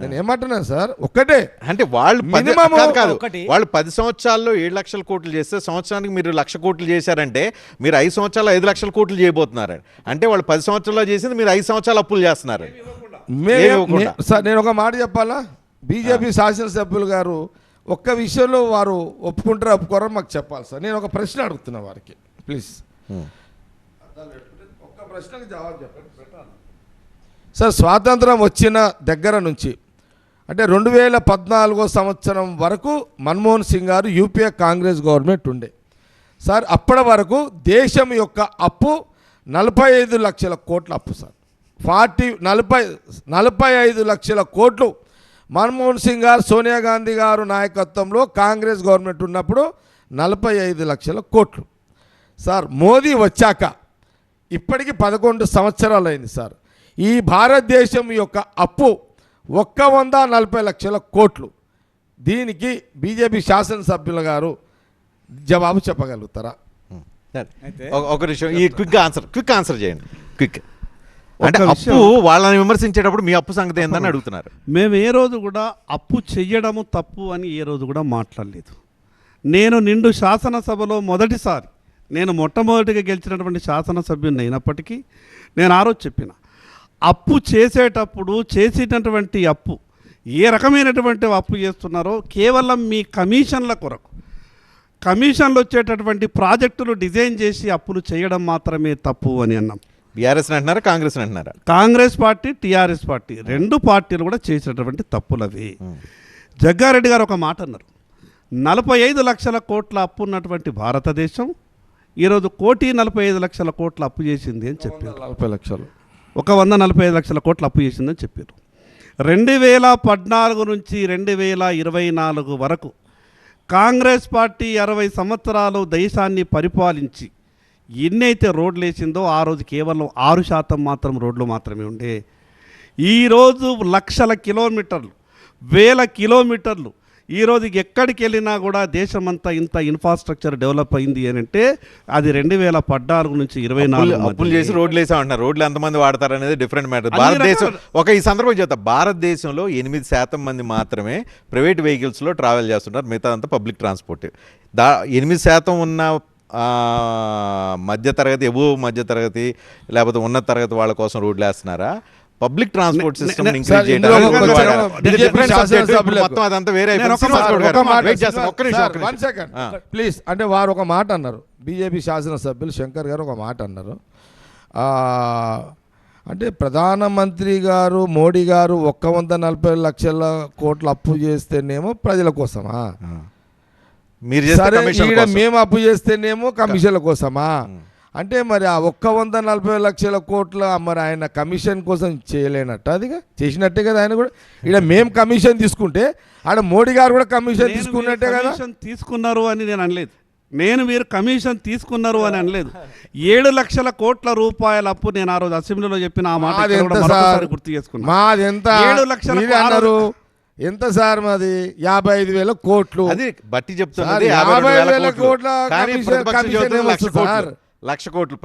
నేను ఏమంటున్నాను సార్, ఒక్కటే అంటే వాళ్ళు మినిమం కాదు వాళ్ళు 10 సంవత్సరాల్లో 7 లక్షల కోట్లు చేస్తే సంవత్సరానికి మీరు 1,00,000 కోట్లు చేశారంటే మీరు 5 సంవత్సరాల్లో 5 లక్షల కోట్లు చేయబోతున్నారు. అంటే వాళ్ళు 10 సంవత్సరాల్లో చేసింది మీరు 5 సంవత్సరాలు అప్పులు చేస్తున్నారు. సార్ నేను ఒక మాట చెప్పాలా, బీజేపీ శాసనసభ్యులు గారు ఒక్క విషయంలో వారు ఒప్పుకుంటారా ఒప్పుకోరా మాకు చెప్పాలి సార్. నేను ఒక ప్రశ్న అడుగుతున్నా వారికి, ప్లీజ్ ఒక్క ప్రశ్నకి జవాబు చెప్పండి సార్. స్వాతంత్రం వచ్చిన దగ్గర నుంచి అంటే 2014 సంవత్సరం వరకు మన్మోహన్ సింగ్ గారు యూపీఏ కాంగ్రెస్ గవర్నమెంట్ ఉండే సార్. అప్పటి వరకు దేశం యొక్క అప్పు 45 లక్షల కోట్ల అప్పు సార్. 45 లక్షల కోట్లు మన్మోహన్ సింగ్ గారు, సోనియా గాంధీ గారు నాయకత్వంలో కాంగ్రెస్ గవర్నమెంట్ ఉన్నప్పుడు 45 లక్షల కోట్లు సార్. మోదీ వచ్చాక ఇప్పటికి 11 సంవత్సరాలు అయింది సార్. ఈ భారతదేశం యొక్క అప్పు 140 లక్షల కోట్లు. దీనికి బీజేపీ శాసనసభ్యులు గారు జవాబు చెప్పగలుగుతారా? ఒక నిమిషం, ఈ క్విక్ ఆన్సర్ చేయండి. క్విక్ అంటే అప్పు వాళ్ళని విమర్శించేటప్పుడు మీ అప్పు సంగతి ఏందని అడుగుతున్నారు. మేము ఏ రోజు కూడా అప్పు చెయ్యడము తప్పు అని ఏ రోజు కూడా మాట్లాడలేదు. నేను నిండు శాసనసభలో నేను మొట్టమొదటిగా గెలిచినటువంటి శాసనసభ్యుని అయినప్పటికీ నేను ఆ రోజు చెప్పిన, అప్పు చేసేటప్పుడు చేసేటటువంటి అప్పు ఏ రకమైనటువంటి అప్పు చేస్తున్నారో కేవలం మీ కమిషన్ల కొరకు, కమిషన్లు వచ్చేటటువంటి ప్రాజెక్టులు డిజైన్ చేసి అప్పులు చేయడం మాత్రమే తప్పు అని అన్నాం. బీఆర్ఎస్ అంటున్నారా, కాంగ్రెస్ అంటున్నారా? కాంగ్రెస్ పార్టీ, టీఆర్ఎస్ పార్టీ రెండు పార్టీలు కూడా చేసేటటువంటి తప్పులవి. జగ్గారెడ్డి గారు ఒక మాట అన్నారు, 45 లక్షల కోట్ల అప్పు ఉన్నటువంటి భారతదేశం ఈరోజు 1,45 లక్షల కోట్ల అప్పు చేసింది అని చెప్పారు. 145 లక్షల కోట్ల అప్పు చేసిందని చెప్పారు. 2014 నుంచి 2024 వరకు కాంగ్రెస్ పార్టీ 60 సంవత్సరాలు దేశాన్ని పరిపాలించి ఎన్నైతే రోడ్లు వేసిందో ఆ రోజు కేవలం 6% మాత్రం రోడ్లు మాత్రమే ఉండే. ఈరోజు లక్షల కిలోమీటర్లు, వేల కిలోమీటర్లు, ఈరోజు ఎక్కడికి వెళ్ళినా కూడా దేశమంతా ఇంత ఇన్ఫ్రాస్ట్రక్చర్ డెవలప్ అయింది అని అంటే అది 2014 నుంచి 2024 అప్పులు చేసి రోడ్లు వేసా అంటున్నారు. రోడ్లు ఎంతమంది వాడతారు అనేది డిఫరెంట్ మ్యాటర్. భారతదేశం ఈ సందర్భం చెప్తా, భారతదేశంలో 8% మంది మాత్రమే ప్రైవేట్ వెహికల్స్లో ట్రావెల్ చేస్తుంటారు, మిగతా అంతా పబ్లిక్ ట్రాన్స్పోర్ట్. 8% ఉన్న మధ్యతరగతి, ఎబోవ్ మధ్యతరగతి లేకపోతే ఉన్నత తరగతి వాళ్ళ కోసం రోడ్లు వేస్తున్నారా? పబ్లిక్ ట్రాన్స్పోర్ట్ సిస్టమ్ ఇంక్రీజ్ చేయడం మొత్తం అదంతా వేరే. ప్లీజ్, అంటే వారు ఒక మాట అన్నారు, బీజేపీ శాసనసభ్యులు శంకర్ గారు ఒక మాట అన్నారు, అంటే ప్రధానమంత్రి గారు మోడీ గారు 140 లక్షల కోట్ల అప్పు చేస్తేనేమో ప్రజల కోసమా, మేము అప్పు చేస్తేనేమో కమిషన్ల కోసమా? అంటే మరి ఆ 140 లక్షల కోట్ల మరి ఆయన కమిషన్ కోసం చేయలేనట్టు, అదిగా చేసినట్టే కదా. ఆయన కూడా ఇక్కడ మేము కమిషన్ తీసుకుంటే ఆడ మోడీ గారు కూడా కమిషన్ తీసుకున్నట్టే కదా. తీసుకున్నారు అని నేను అనలేదు, మీరు కమిషన్ తీసుకున్నారు అని అనలేదు. 7 లక్షల కోట్ల రూపాయల అప్పు నేను ఆ రోజు అసెంబ్లీలో చెప్పిన ఆ మాట గుర్తు చేసుకున్నా. మాది ఎంత 7 లక్షలు అన్నారు? ఎంత సార్ మాది? 55,000 కోట్లు. అది బట్టి చెప్తున్నారు, 55,000 కోట్ల 1,00,000 కోట్లు